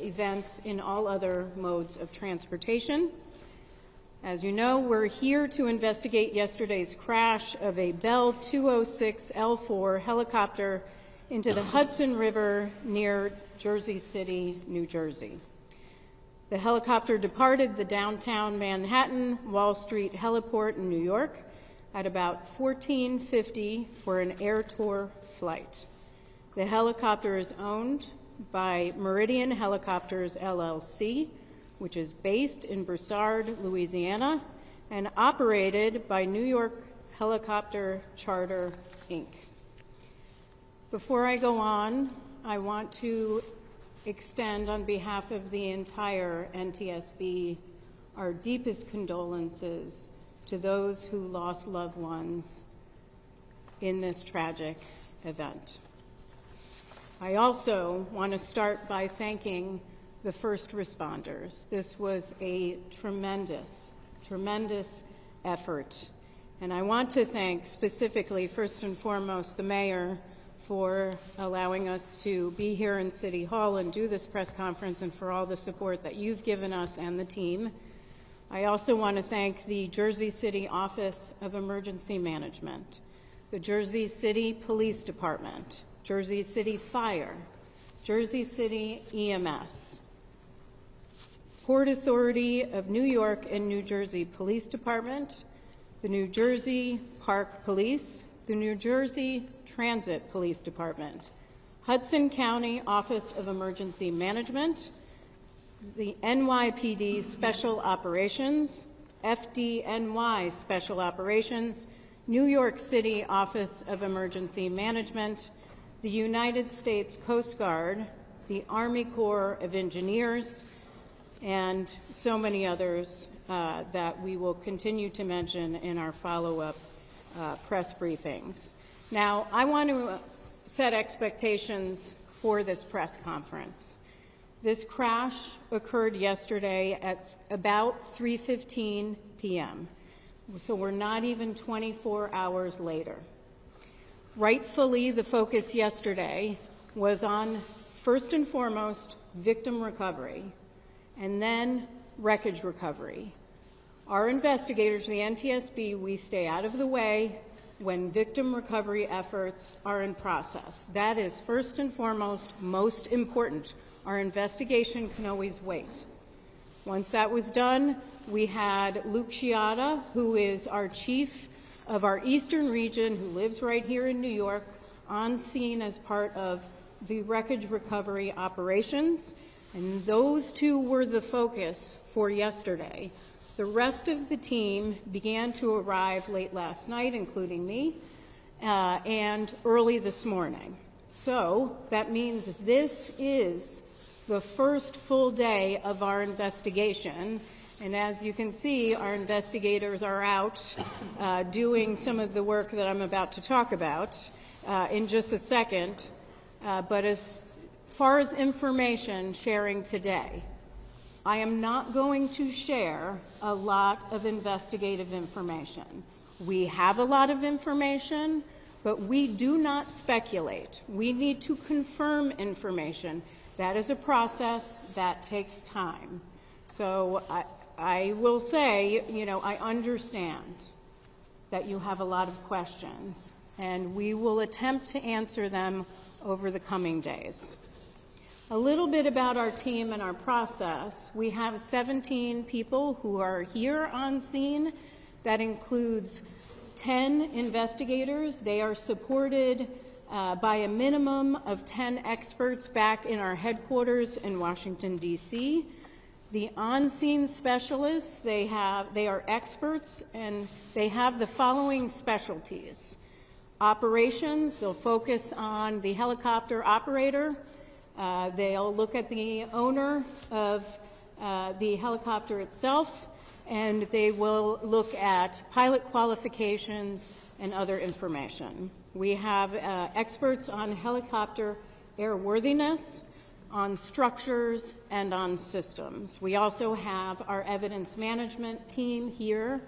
events in all other modes of transportation. As you know, we're here to investigate yesterday's crash of a Bell 206L4 helicopter into the Hudson River near Jersey City, New Jersey. The helicopter departed the downtown Manhattan Wall Street heliport in New York at about 14:50 for an air tour flight. The helicopter is owned by Meridian Helicopters, LLC, which is based in Broussard, Louisiana, and operated by New York Helicopter Charter, Inc. Before I go on, I want to extend on behalf of the entire NTSB our deepest condolences to those who lost loved ones in this tragic event. I also want to start by thanking the first responders. This was a tremendous, tremendous effort. And I want to thank specifically, first and foremost, the mayor for allowing us to be here in City Hall and do this press conference, and for all the support that you've given us and the team. I also want to thank the Jersey City Office of Emergency Management, the Jersey City Police Department, Jersey City Fire, Jersey City EMS, Port Authority of New York and New Jersey Police Department, the New Jersey Park Police, the New Jersey Transit Police Department, Hudson County Office of Emergency Management, the NYPD Special Operations, FDNY Special Operations, New York City Office of Emergency Management, the United States Coast Guard, the Army Corps of Engineers, and so many others that we will continue to mention in our follow-up press briefings. Now, I want to set expectations for this press conference. This crash occurred yesterday at about 3:15 p.m., so we're not even 24 hours later. Rightfully, the focus yesterday was on, first and foremost, victim recovery, and then wreckage recovery. Our investigators, the NTSB, we stay out of the way when victim recovery efforts are in process. That is first and foremost, most important. Our investigation can always wait. Once that was done, we had Luke Chiata, who is our chief of our Eastern region, who lives right here in New York, on scene as part of the wreckage recovery operations. And those two were the focus for yesterday. The rest of the team began to arrive late last night, including me, and early this morning. So that means this is the first full day of our investigation. And as you can see, our investigators are out doing some of the work that I'm about to talk about in just a second. But as far as information sharing today, I am not going to share a lot of investigative information. We have a lot of information, but we do not speculate. We need to confirm information. That is a process that takes time. So I will say, I understand that you have a lot of questions, and we will attempt to answer them over the coming days. A little bit about our team and our process. We have 17 people who are here on scene. That includes 10 investigators. They are supported by a minimum of 10 experts back in our headquarters in Washington, D.C. The on-scene specialists, they are experts, and they have the following specialties. Operations, they'll focus on the helicopter operator. They'll look at the owner of the helicopter itself, and they will look at pilot qualifications and other information. We have experts on helicopter airworthiness, on structures, and on systems. We also have our evidence management team here,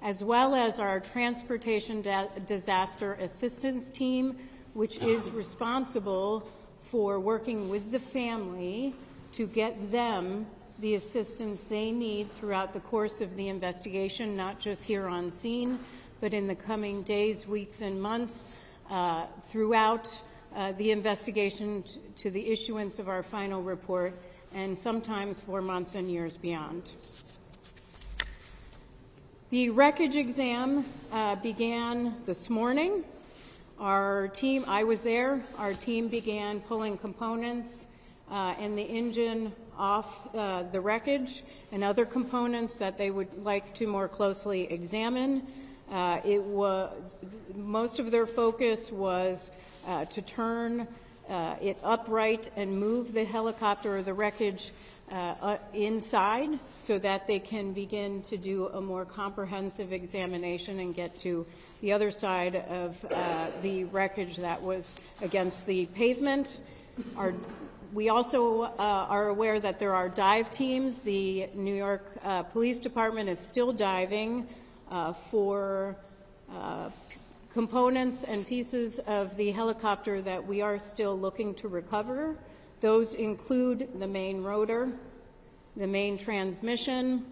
as well as our transportation disaster assistance team, which is responsible for working with the family to get them the assistance they need throughout the course of the investigation, not just here on scene, but in the coming days, weeks, and months throughout the investigation to the issuance of our final report, and sometimes for months and years beyond. The wreckage exam began this morning. Our team, I was there, our team began pulling components and the engine off the wreckage and other components that they would like to more closely examine. Most of their focus was to turn it upright and move the helicopter or the wreckage inside so that they can begin to do a more comprehensive examination and get to the other side of the wreckage that was against the pavement. We also are aware that there are dive teams. The New York Police Department is still diving for components and pieces of the helicopter that we are still looking to recover. Those include the main rotor, the main transmission,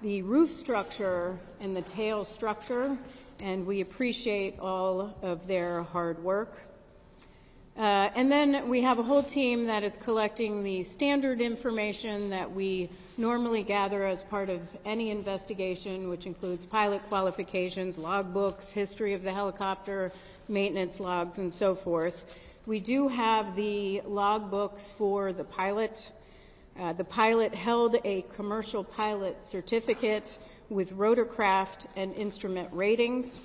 the roof structure, and the tail structure, and we appreciate all of their hard work. And then we have a whole team that is collecting the standard information that we normally gather as part of any investigation, which includes pilot qualifications, logbooks, history of the helicopter, maintenance logs, and so forth. We do have the logbooks for the pilot. The pilot held a commercial pilot certificate with rotorcraft and instrument ratings.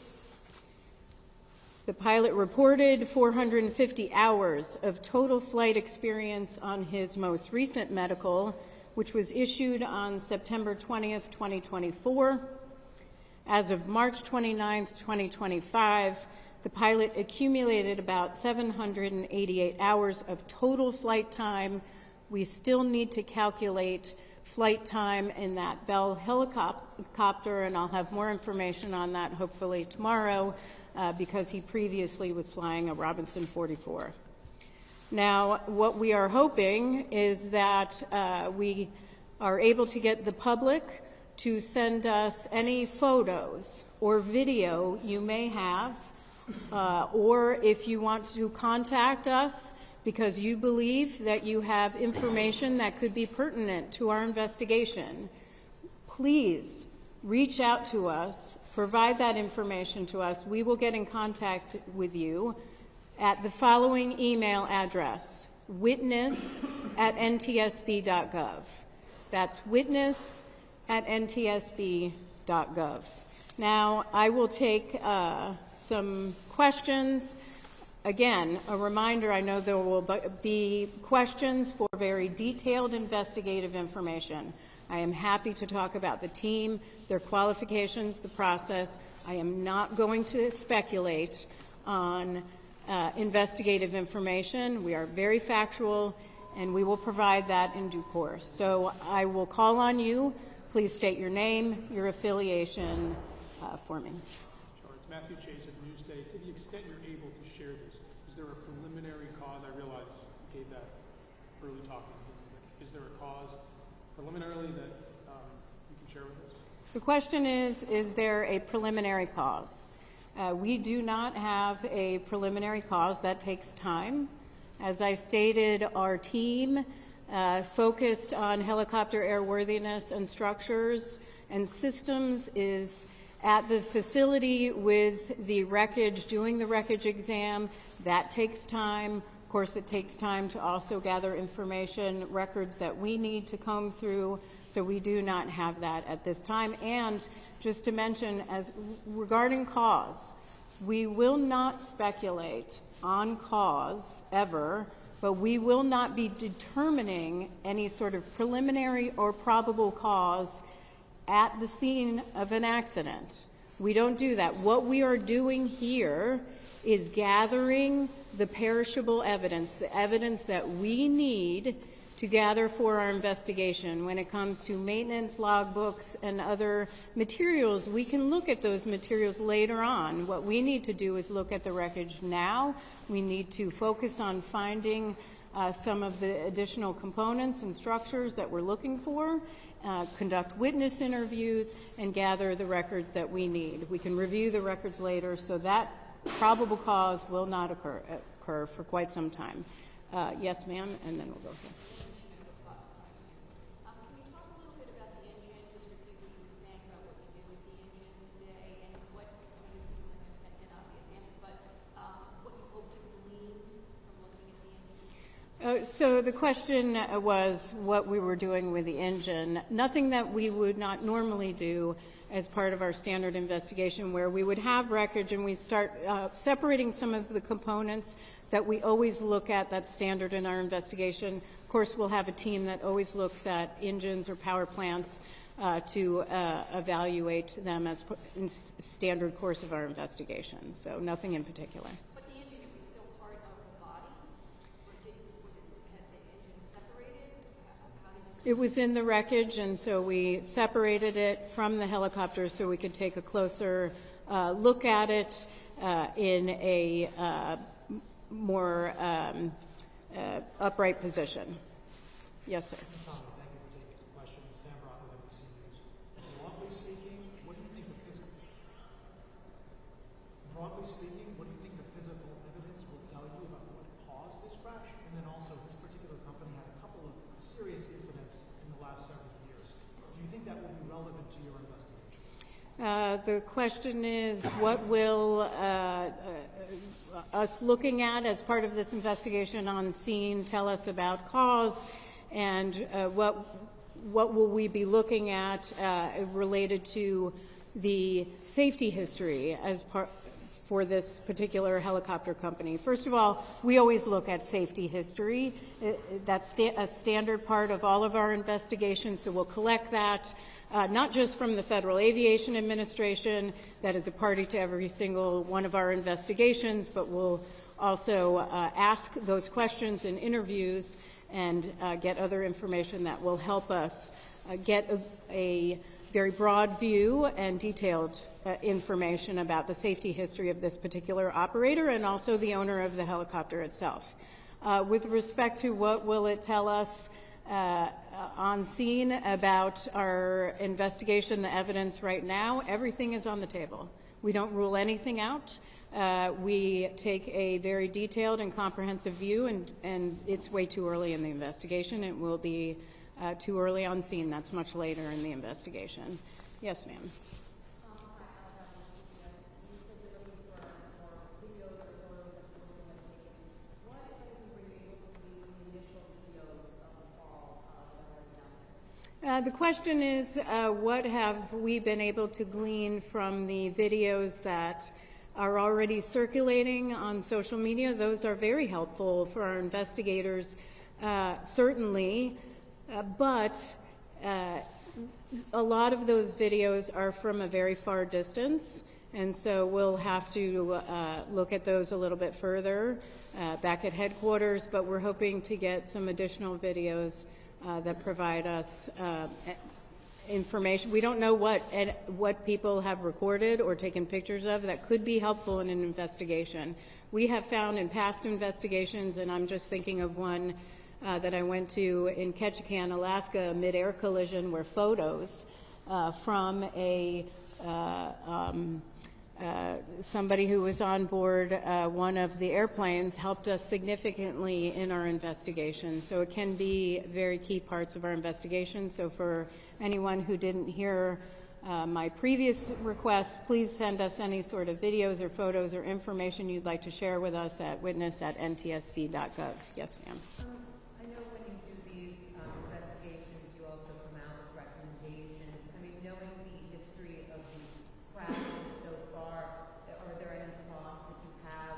The pilot reported 450 hours of total flight experience on his most recent medical, which was issued on September 20th, 2024. As of March 29th, 2025, the pilot accumulated about 788 hours of total flight time. We still need to calculate flight time in that Bell helicopter, and I'll have more information on that hopefully tomorrow because he previously was flying a Robinson 44. Now, what we are hoping is that we are able to get the public to send us any photos or video you may have, or if you want to contact us because you believe that you have information that could be pertinent to our investigation, please reach out to us, provide that information to us. We will get in contact with you at the following email address: witness@ntsb.gov. That's witness@ntsb.gov. Now, I will take some questions. Again, a reminder, I know there will be questions for very detailed investigative information. I am happy to talk about the team, their qualifications, the process. I am not going to speculate on investigative information. We are very factual, and we will provide that in due course. So I will call on you. Please state your name, your affiliation for me. Sure. It's Matthew Chase of Newsday. To the extent you're able to share this, is there a preliminary cause? I realize you gave that early talking. Is there a cause preliminarily that you can share with us? The question is there a preliminary cause? We do not have a preliminary cause. That takes time. As I stated, our team focused on helicopter airworthiness and structures and systems is at the facility with the wreckage, doing the wreckage exam. That takes time. Of course, it takes time to also gather information, records that we need to comb through, so we do not have that at this time. And just to mention, as regarding cause, we will not speculate on cause ever, but we will not be determining any sort of preliminary or probable cause at the scene of an accident. We don't do that. What we are doing here is gathering the perishable evidence, the evidence that we need to gather for our investigation. When it comes to maintenance logbooks and other materials, we can look at those materials later on. What we need to do is look at the wreckage now. We need to focus on finding some of the additional components and structures that we're looking for, conduct witness interviews, and gather the records that we need. We can review the records later, so that probable cause will not occur for quite some time. Yes, ma'am, and then we'll go here. So the question was what we were doing with the engine. Nothing that we would not normally do as part of our standard investigation, where we would have wreckage and we'd start separating some of the components that we always look at that's standard in our investigation. Of course, we'll have a team that always looks at engines or power plants to evaluate them as in standard course of our investigation. So nothing in particular. It was in the wreckage, and so we separated it from the helicopter so we could take a closer look at it in a more upright position. Yes, sir. Thank you for taking the question. Sam Rocco, NBC News. Broadly speaking, what do you think the physical evidence will tell you about what caused this crash? And then also, this particular company had a couple of serious incidents in the last several years. Do you think that will be relevant to your investigation? The question is, what will us looking at as part of this investigation on scene tell us about cause, and what will we be looking at related to the safety history as part for this particular helicopter company? First of all, we always look at safety history. That's a standard part of all of our investigations, so we'll collect that not just from the Federal Aviation Administration, that is a party to every single one of our investigations, but we'll also ask those questions in interviews and get other information that will help us get a very broad view and detailed information about the safety history of this particular operator and also the owner of the helicopter itself. With respect to what will it tell us on scene about our investigation, the evidence right now, everything is on the table. We don't rule anything out. We take a very detailed and comprehensive view, and it's way too early in the investigation. It will be too early on scene. That's much later in the investigation. Yes, ma'am. The question is, what have we been able to glean from the videos that are already circulating on social media? Those are very helpful for our investigators, certainly, but a lot of those videos are from a very far distance, and so we'll have to look at those a little bit further back at headquarters, but we're hoping to get some additional videos that provide us information. We don't know what people have recorded or taken pictures of that could be helpful in an investigation. We have found in past investigations, and I'm just thinking of one that I went to in Ketchikan, Alaska, a mid-air collision where photos from a somebody who was on board one of the airplanes helped us significantly in our investigation. So it can be very key parts of our investigation. So for anyone who didn't hear my previous request, please send us any sort of videos or photos or information you'd like to share with us at witness@ntsb.gov. Yes, ma'am. I know when you do these investigations, you also come out with recommendations. I mean, knowing the history of these crashes so far, are there any thoughts that you have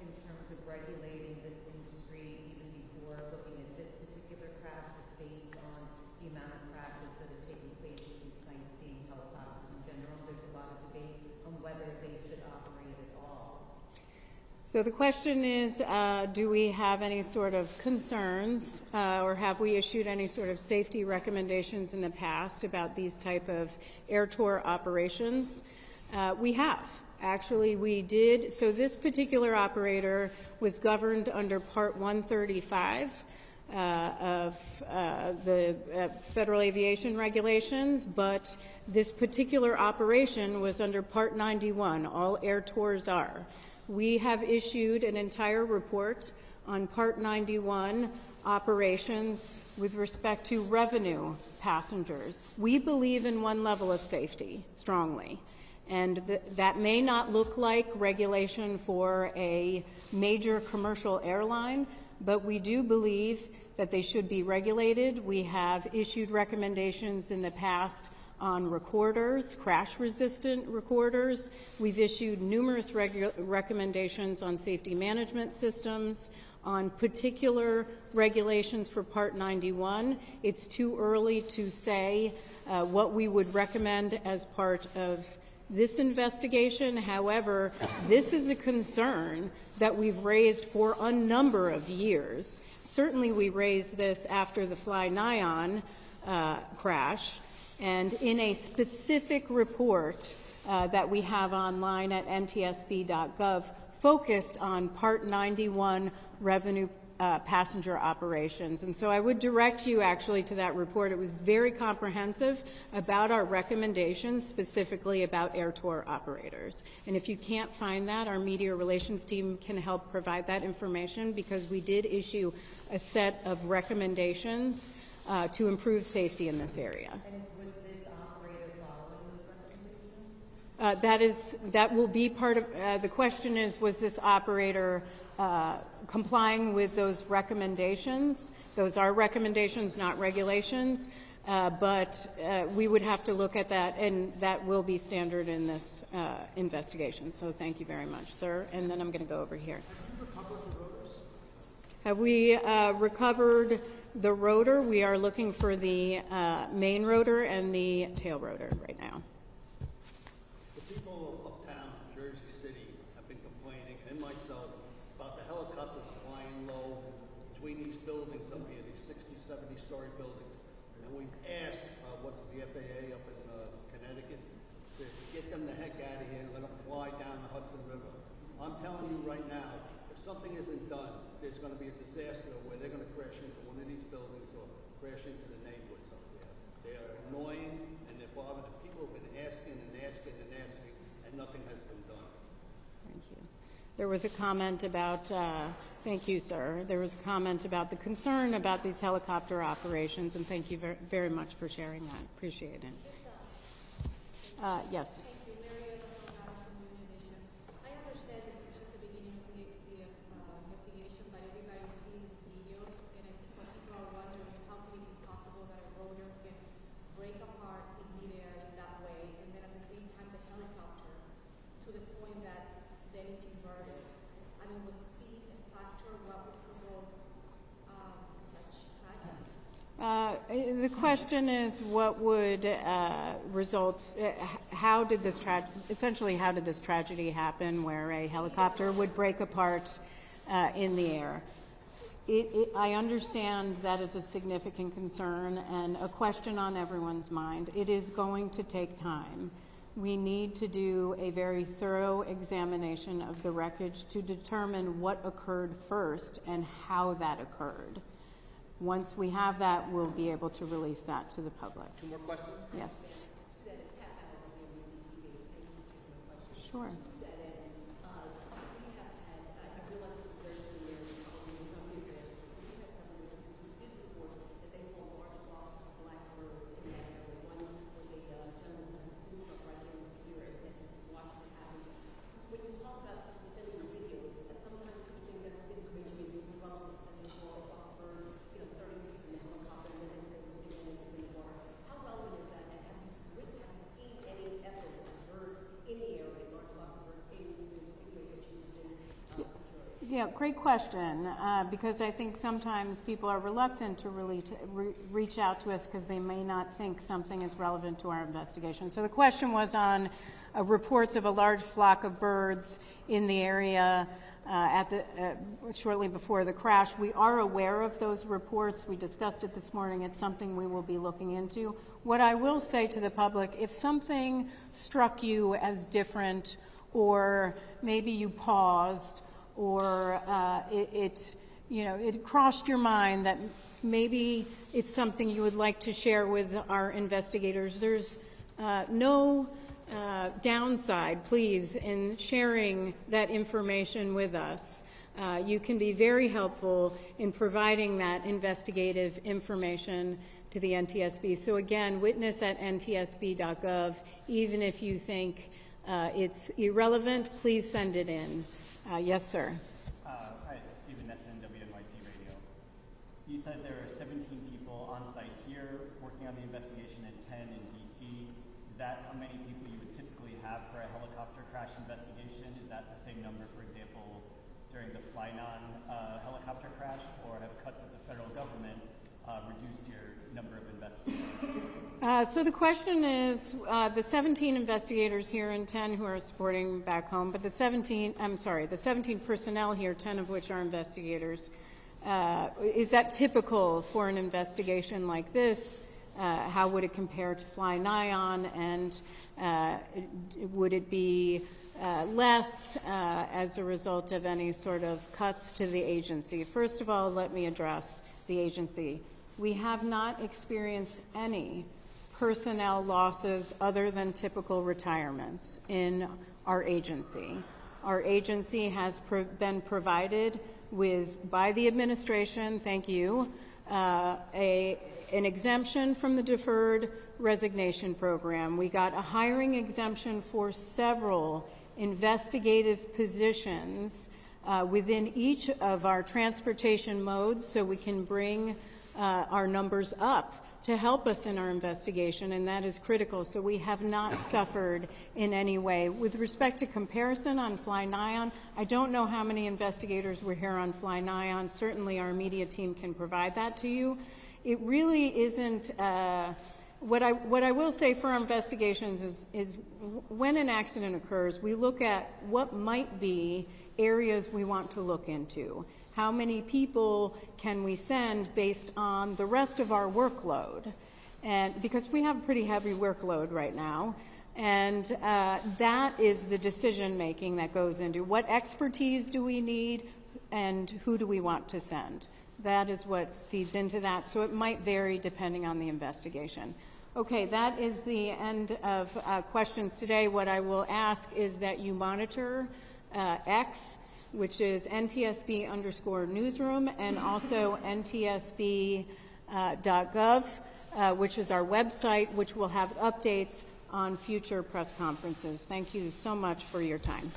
in terms of regulating this industry even before looking at this particular crash, just based on the amount of crashes that are taking place with these sightseeing helicopters in general? There's a lot of debate on whether they should operate at all. So the question is, do we have any sort of concerns or have we issued any sort of safety recommendations in the past about these type of air tour operations? We have. Actually, we did. So this particular operator was governed under Part 135 of the Federal Aviation Regulations, but this particular operation was under Part 91. All air tours are. We have issued an entire report on Part 91 operations with respect to revenue passengers. We believe in one level of safety strongly. And that may not look like regulation for a major commercial airline, but we do believe that they should be regulated. We have issued recommendations in the past on recorders, crash-resistant recorders. We've issued numerous recommendations on safety management systems, on particular regulations for Part 91. It's too early to say what we would recommend as part of this investigation. However, this is a concern that we've raised for a number of years. Certainly we raised this after the Fly Nyan crash, and in a specific report that we have online at ntsb.gov focused on Part 91 revenue passenger operations. And so I would direct you actually to that report. It was very comprehensive about our recommendations, specifically about air tour operators. And if you can't find that, our media relations team can help provide that information, because we did issue a set of recommendations to improve safety in this area. And was this operator following those recommendations? That will be part of the question is, was this operator complying with those recommendations? Those are recommendations, not regulations, but we would have to look at that, and that will be standard in this investigation. So thank you very much, sir. And then I'm going to go over here. Have we recovered the rotor? We are looking for the main rotor and the tail rotor right now. The people of uptown Jersey City have been complaining, and myself, about the helicopters flying low between these buildings up here, these 60, 70-story buildings. And we've asked, what's the FAA up in Connecticut, to get them the heck out of here and let them fly down the Hudson River. I'm telling you right now, if something isn't done, there's going to be a disaster where they're going to crash into one of these buildings or crash into the neighborhoods up there. They are annoying and they're bothering. The people have been asking and asking and asking, and nothing has been done. Thank you. There was a comment about, thank you, sir. There was a comment about the concern about these helicopter operations, and thank you very much for sharing that. Appreciate it. Yes. I understand this is just the beginning of the investigation, but everybody sees videos, and I think what people are wondering, how can it be possible that a rotor can break apart in midair in that way, and then at the same time the helicopter, to the point that then it's inverted. I mean, was speed a factor? What would provoke such tragedy? The question is, what would result? How did this essentially? How did this tragedy happen, where a helicopter would break apart in the air? I understand that is a significant concern and a question on everyone's mind. It is going to take time. We need to do a very thorough examination of the wreckage to determine what occurred first and how that occurred. Once we have that, we'll be able to release that to the public. Two more questions? Yes. Sure. Yeah, great question, because I think sometimes people are reluctant to really reach out to us because they may not think something is relevant to our investigation. So the question was on reports of a large flock of birds in the area shortly before the crash. We are aware of those reports. We discussed it this morning. It's something we will be looking into. What I will say to the public, if something struck you as different or maybe you paused, or it crossed your mind that maybe it's something you would like to share with our investigators. There's no downside, please, in sharing that information with us. You can be very helpful in providing that investigative information to the NTSB. So again, witness at ntsb.gov. Even if you think it's irrelevant, please send it in. Yes, sir. Hi, Stephen Nesson, WNYC Radio. You said there are 17 people on site here working on the investigation and 10 in D.C. Is that how many people you would typically have for a helicopter crash investigation? Is that the same number, for example, during the Flynon helicopter crash, or have cuts of the federal government reduced your number of investigators? So the question is the 17 investigators here and 10 who are supporting back home, but the 17 personnel here, 10 of which are investigators. Is that typical for an investigation like this? How would it compare to Fly-Nyon, and would it be less as a result of any sort of cuts to the agency? First of all, let me address the agency. We have not experienced any personnel losses other than typical retirements in our agency. Our agency has been provided with, by the administration, thank you, an exemption from the deferred resignation program. We got a hiring exemption for several investigative positions within each of our transportation modes, so we can bring our numbers up to help us in our investigation, and that is critical. So we have not suffered in any way. With respect to comparison on Fly-Nyon, I don't know how many investigators were here on Fly-Nyon. Certainly our media team can provide that to you. It really isn't, what I will say for our investigations is when an accident occurs, we look at what might be areas we want to look into. How many people can we send based on the rest of our workload? And because we have a pretty heavy workload right now, and that is the decision making that goes into what expertise do we need and who do we want to send. That is what feeds into that, so it might vary depending on the investigation. Okay, that is the end of questions today. What I will ask is that you monitor X, which is NTSB_newsroom, and also NTSB.gov, which is our website, which will have updates on future press conferences. Thank you so much for your time.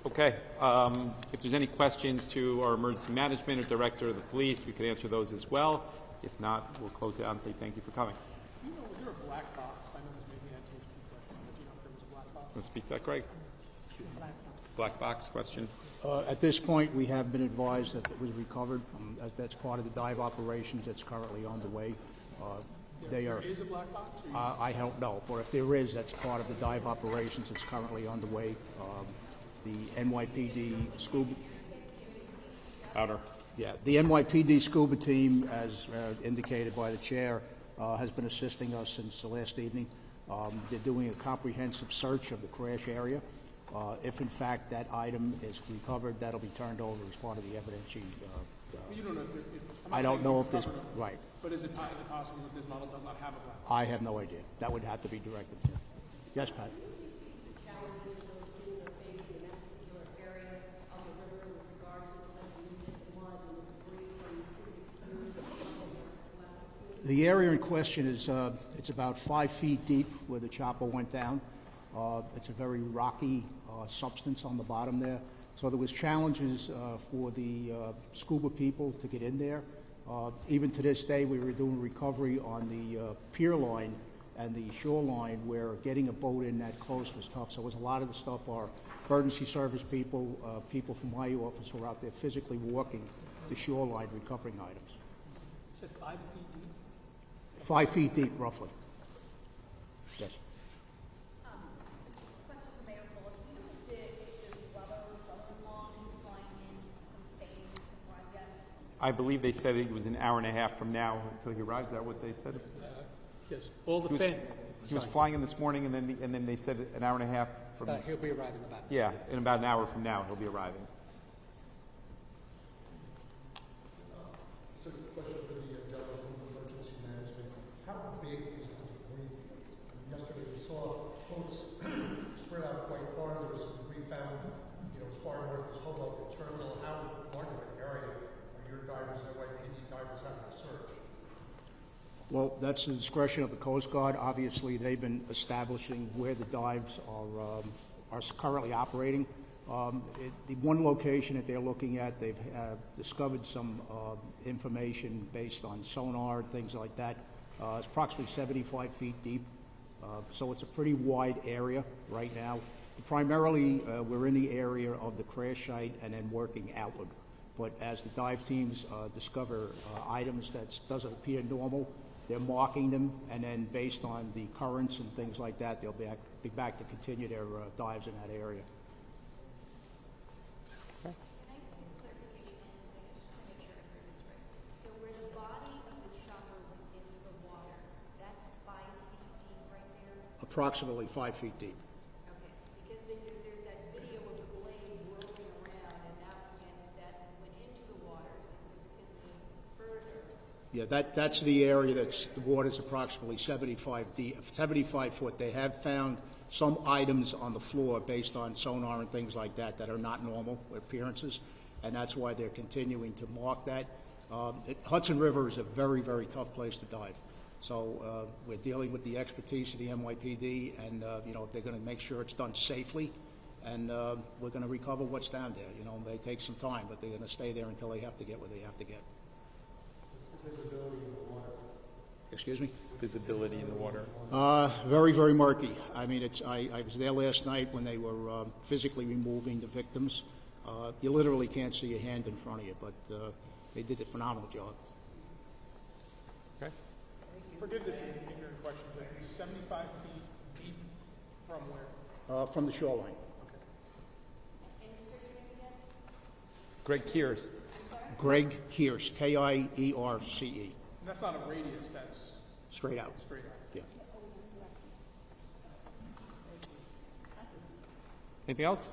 Okay. If there's any questions to our emergency management or director of the police, we could answer those as well. If not, we'll close it out and say thank you for coming. Do you know, was there a black box? I know this may be an NTSB question, but do you know if there was a black box? Want to speak to that, Greg? Black box question. At this point, we have been advised that it was recovered. That's part of the dive operations that's currently underway. There is a black box? I don't know, but if there is, that's part of the dive operations that's currently underway. The NYPD scuba. Outer. Yeah, the NYPD scuba team, as indicated by the chair, has been assisting us since the last evening. They're doing a comprehensive search of the crash area. If in fact that item is recovered, that'll be turned over as part of the evidence. You don't know if I don't know if this, right. But is it possible that this model does not have a black box? I have no idea. That would have to be directed to. Yes, Pat. The area in question is it's about 5 feet deep where the chopper went down. It's a very rocky substance on the bottom there. So there was challenges for the scuba people to get in there. Even to this day, we were doing recovery on the pier line and the shoreline where getting a boat in that close was tough. So it was a lot of the stuff our emergency service people, people from my office were out there physically walking the shoreline recovering items. You said 5 feet deep? 5 feet deep, roughly. Yes. Question for Mayor Bullock. Do you know if the brother-in-law who's flying in I believe they said it was an hour and a half from now until he arrives. Is that what they said? Yes, all the He was flying in this morning, and then they said an hour and a half from. He'll be arriving about. Yeah, in about an hour from now, he'll be arriving. So, question for the gentleman from emergency management: how big is the debris? Yesterday we saw boats spread out quite far. There was some debris found, as far north as Hoboken Terminal. How large of an area are your divers, NYPD divers, having to search? Well, that's the discretion of the Coast Guard. Obviously, they've been establishing where the dives are currently operating. The one location that they're looking at, they've discovered some information based on sonar and things like that. It's approximately 75 feet deep, so it's a pretty wide area right now. Primarily, we're in the area of the crash site and then working outward. But as the dive teams discover items that doesn't appear normal, they're marking them, and then based on the currents and things like that, they'll be back to continue their dives in that area. Can I get clarification on something, just to make sure I heard this right? So where the body of the chopper went into the water, that's 5 feet deep right there? Approximately 5 feet deep. Okay, because there's that video of the blade whirling around, and that went into the water significantly further. Yeah, that's the area the water's approximately 75 foot. They have found some items on the floor based on sonar and things like that that are not normal appearances, and that's why they're continuing to mark that. Hudson River is a very, very tough place to dive. So we're dealing with the expertise of the NYPD, and they're going to make sure it's done safely, and we're going to recover what's down there. It may take some time, but they're going to stay there until they have to get what they have to get. Visibility in the water. Excuse me? Visibility in the water. Very, very murky. I mean, I was there last night when they were physically removing the victims. You literally can't see your hand in front of you, but they did a phenomenal job. Okay. Forgive this ignorant question, but 75 feet deep from where? From the shoreline. Greg Kears. Greg Kears, K-I-E-R-C-E. That's not a radius, that's Straight out. straight out. Yeah. Anything else?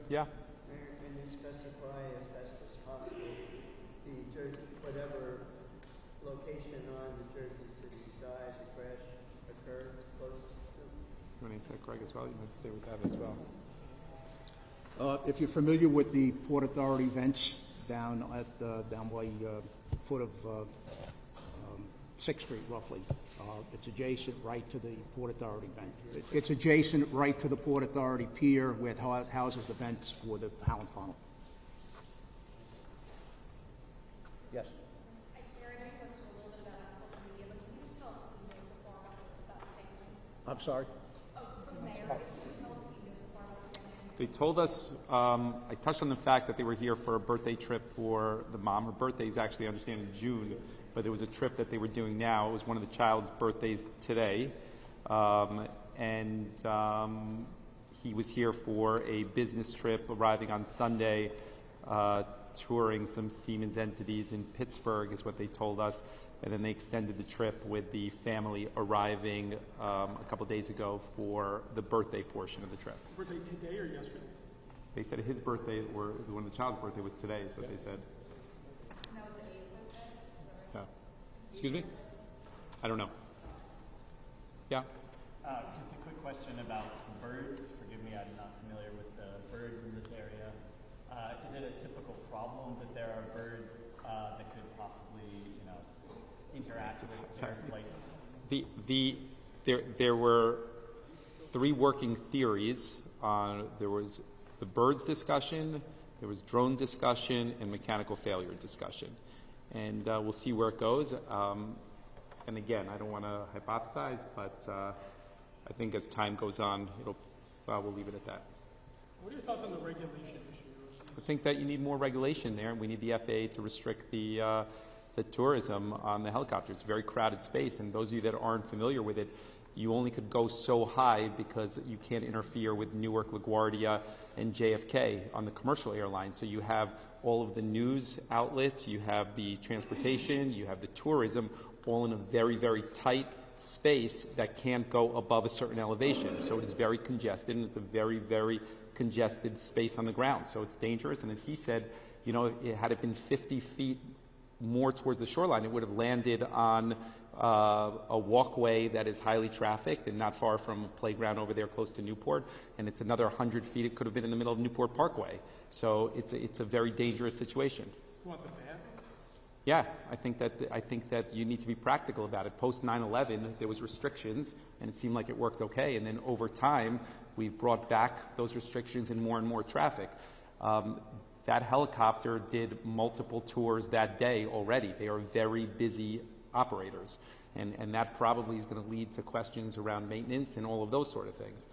Yeah. Can you specify as best as possible whatever location on the Jersey City side the crash occurred closest to? You want to answer that, Greg, as well? You must stay with that as well. If you're familiar with the Port Authority vents down by foot of 6th Street, roughly, it's adjacent right to the Port Authority vent. It's adjacent right to the Port Authority pier where it houses the vents for the Howland Tunnel. Yes. Aaron, I posted a little bit about it on social media, but can you just tell us what you know so far about the family? I'm sorry? From the mayor, can you tell us what you know so far about the family? They told us, I touched on the fact that they were here for a birthday trip for the mom. Her birthday is actually, I understand, in June, but it was a trip that they were doing now. It was one of the child's birthdays today. He was here for a business trip, arriving on Sunday, touring some Siemens entities in Pittsburgh, is what they told us. And then they extended the trip with the family arriving a couple days ago for the birthday portion of the trip. Birthday today or yesterday? They said his birthday, or when the child's birthday was today, is what they said. Yeah. Excuse me? I don't know. Yeah? Just a quick question about birds. Forgive me, I'm not familiar with the birds in this area. Is it a typical problem that there are birds that could possibly, interact with their flight? There were 3 working theories. There was the birds discussion, there was drone discussion, and mechanical failure discussion. And we'll see where it goes. And again, I don't want to hypothesize, but I think as time goes on, we'll leave it at that. What are your thoughts on the regulation issue? I think that you need more regulation there, and we need the FAA to restrict the the tourism on the helicopter. It's a very crowded space, and those of you that aren't familiar with it, you only could go so high because you can't interfere with Newark, LaGuardia, and JFK on the commercial airlines. So you have all of the news outlets, you have the transportation, you have the tourism, all in a very, very tight space that can't go above a certain elevation. So it is very congested, and it's a very, very congested space on the ground. So it's dangerous, and as he said, you know, had it been 50 feet more towards the shoreline, it would have landed on a walkway that is highly trafficked and not far from a playground over there close to Newport, and it's another 100 feet. It could have been in the middle of Newport Parkway. So it's a very dangerous situation. You want them to happen? Yeah, I think that you need to be practical about it. Post 9/11, there was restrictions, and it seemed like it worked okay. And then over time, we've brought back those restrictions and more traffic. That helicopter did multiple tours that day already. They are very busy operators, and that probably is going to lead to questions around maintenance and all of those sort of things.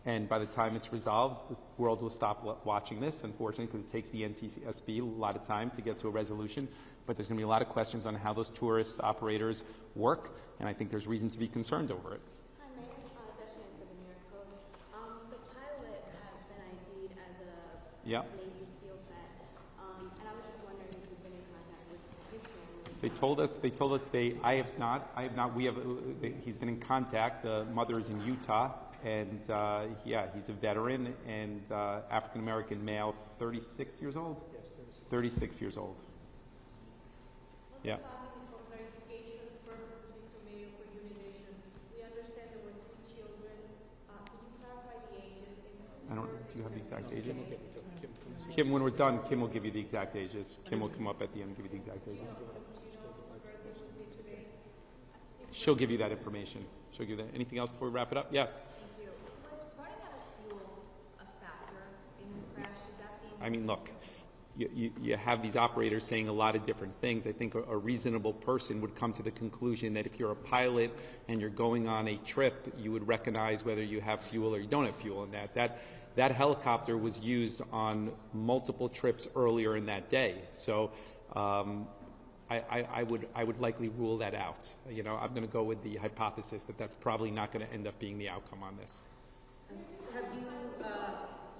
And by the time it's resolved, the world will stop watching this, unfortunately, because it takes the NTSB a lot of time to get to a resolution. But there's going to be a lot of questions on how those tourist operators work, and I think there's reason to be concerned over it. Hi, Mayor. Session for the New York Post. The pilot has been ID'd as a Yeah. Navy SEAL vet, and I was just wondering if you've been in contact with his family. They told us I have not. He's been in contact. The mother is in Utah, and he's a veteran and African American male, 36 years old. Yes, 36 years old. Yeah. For clarification purposes, Mr. Mayor, for unidation, we understand there were 3 children. Can you clarify the ages? I don't. Do you have the exact ages? Kim, when we're done, Kim will give you the exact ages. Kim will come up at the end and give you the exact ages. She'll give you that information. She'll give you that. Anything else before we wrap it up? Yes. Thank you. Was running out of fuel a factor in this crash? Did that be? I mean, look, you have these operators saying a lot of different things. I think a reasonable person would come to the conclusion that if you're a pilot and you're going on a trip, you would recognize whether you have fuel or you don't have fuel in that. That helicopter was used on multiple trips earlier in that day. So I would likely rule that out. You know, I'm going to go with the hypothesis that that's probably not going to end up being the outcome on this. Have you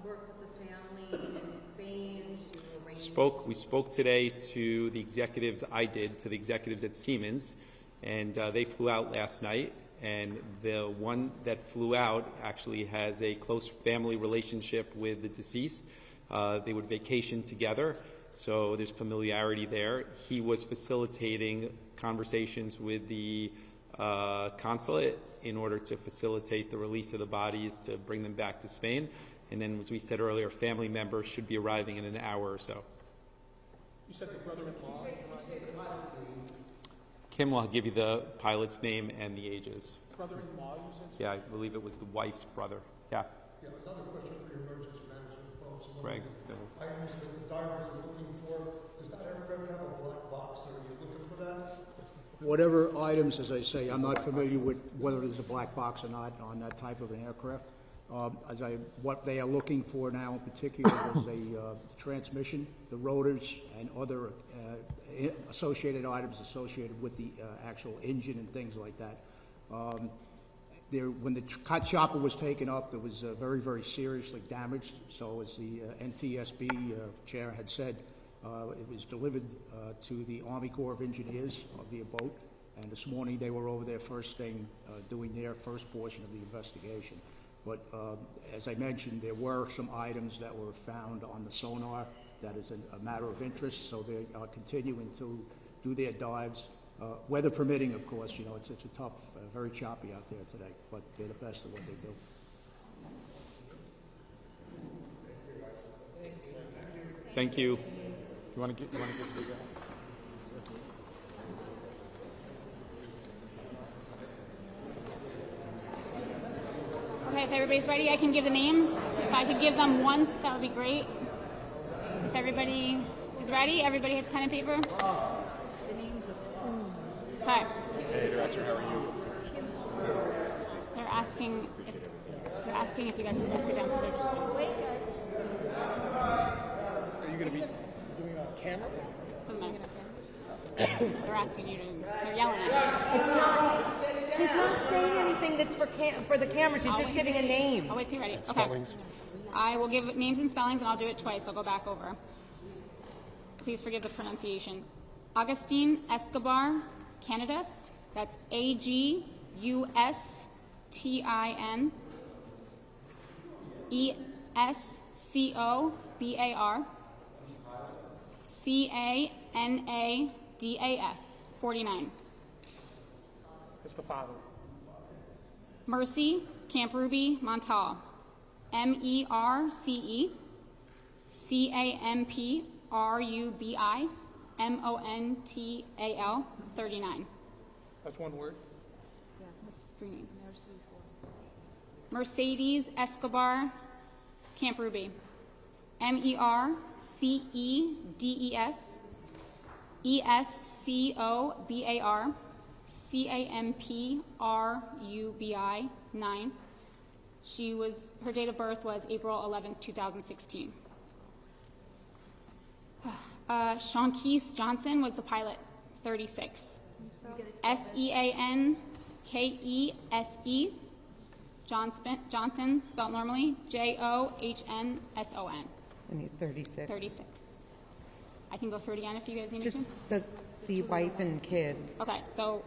worked with the family in Spain to arrange? We spoke today to the executives. To the executives at Siemens, and they flew out last night. And the one that flew out actually has a close family relationship with the deceased. They would vacation together, so there's familiarity there. He was facilitating conversations with the consulate in order to facilitate the release of the bodies to bring them back to Spain. And then, as we said earlier, family members should be arriving in an hour or so. You said the brother-in-law. Kim will give you the pilot's name and the ages. Brother-in-law, you said? Yeah, I believe it was the wife's brother. Yeah. Yeah, another question for your emergency management folks. Greg. Items that the divers are looking for, does that aircraft have a black box, or are you looking for that? Whatever items, as I say, I'm not familiar with whether there's a black box or not on that type of an aircraft. What they are looking for now in particular is a transmission, the rotors, and other associated items associated with the actual engine and things like that. When the chopper was taken up, it was very, very seriously damaged. So as the NTSB chair had said, it was delivered to the Army Corps of Engineers via boat. And this morning they were over there first thing doing their first portion of the investigation. But as I mentioned, there were some items that were found on the sonar that is a matter of interest, so they are continuing to do their dives. Weather permitting, of course, you know, it's a tough, very choppy out there today, but they're the best at what they do. Thank you. You want to give the Okay, if everybody's ready, I can give the names. If I could give them once, that would be great. If everybody is ready, everybody have pen and paper? Okay. Hey, Director, how are you? They're asking if you guys can just get down because they're just Wait, guys. Are you going to be doing a camera? something. They're asking you to, they're yelling at you. She's not saying anything that's for the camera. She's just giving a name. I'll wait till you're ready. Okay. Spellings. I will give names and spellings, and I'll do it twice. I'll go back over. Please forgive the pronunciation. Augustine Escobar Canidas. That's Agustin Escobar Canadas, 49. That's the father. Mercy Campruby Montal, MERCE CAMPRUBI MONTAL, 39. That's one word? That's 3 names. Mercedes Escobar Campruby, MERCEDES ESCOBAR CAMPRUBI, 9. Her date of birth was April 11th, 2016. Shawnkeese Johnson was the pilot, 36. SEANKESE Johnson, spelled normally, JOHNSON. And he's 36. 36. I can go through it again if you guys need me Just to. the wife and kids. Okay, so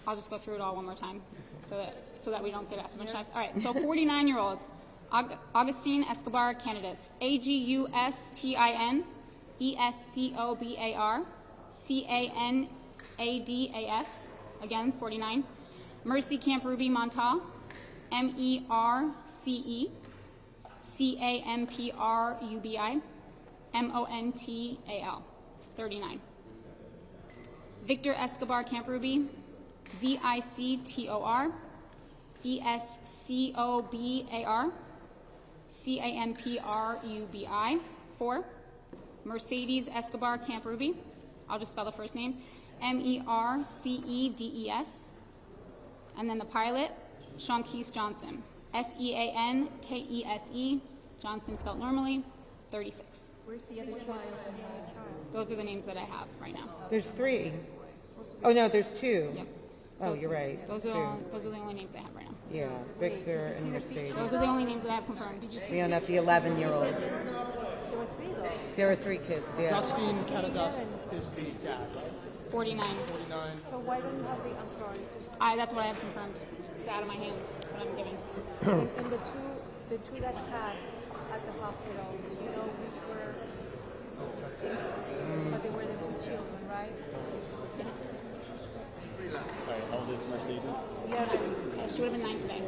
I'll just go through it all one more time so that we don't get asked so much times. All right, so 49-year-old Augustine Escobar Canidas, AGUSTIN ESCOBAR CANADAS, again, 49. Mercy Campruby Montal, MERCE CAMPRUBI MONTAL, 39. Victor Escobar Campruby, VICTOR ESCOBAR CAMPRUBI, 4. Mercedes Escobar Campruby, I'll just spell the first name, MERCEDES. And then the pilot, Shawnkeese Johnson, SEANKESE, Johnson spelled normally, 36. Where's the other child? Those are the names that I have right now. There's 3. Oh, no, there's 2. Yep. Oh, you're right. Those are the only names I have right now. Yeah, Victor and Mercedes. Those are the only names that I have confirmed. Yeah, not the 11-year-old. There are 3 kids, yeah. Augustine Canadas is the dad, right? 49. 49. So why don't you have the, I'm sorry, just, That's what I have confirmed. It's out of my hands. That's what I'm giving. and the two that passed at the hospital, do you know which were, but they were the 2 children, right? Sorry, how old is Mercedes? Yeah, She would have been 9 today.